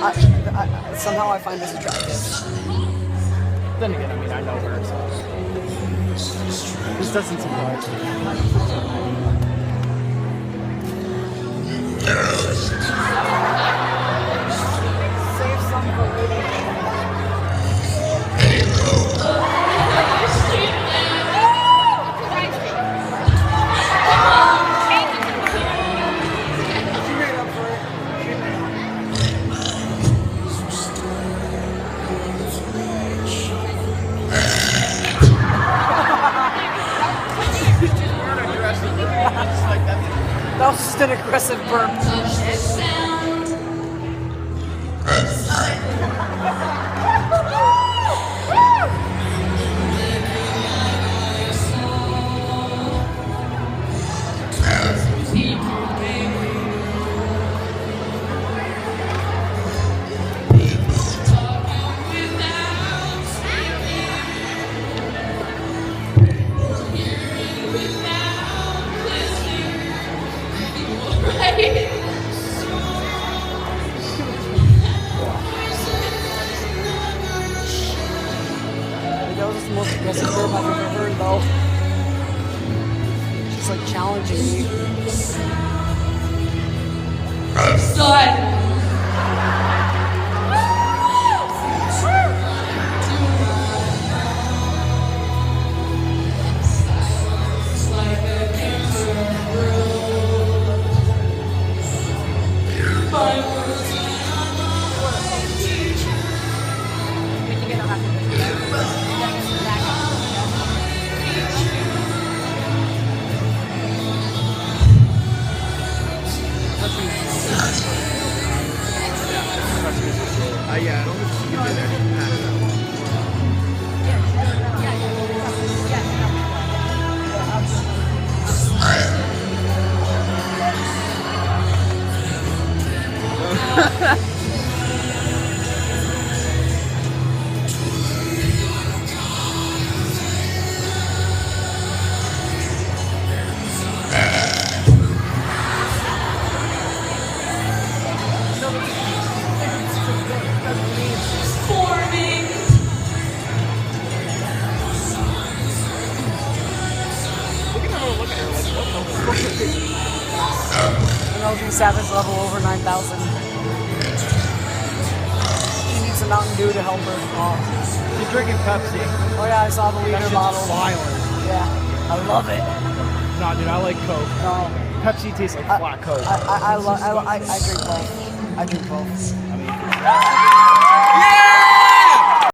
Somehow I find this attractive. Then again, I mean, I know her, so this doesn't surprise me. Save some for later. That was just an aggressive burp. That was the most aggressive burp I've ever heard, though. She's like challenging me. Yeah, I don't think she can do that. MLG Savage level over 9,000. She needs a Mountain Dew to help her. She's drinking Pepsi. Oh yeah, I saw the That liter shit's bottle. violent. Yeah, I love it. Nah, dude, I like Coke. No, Pepsi tastes like flat Coke. I drink both. I drink both. I mean,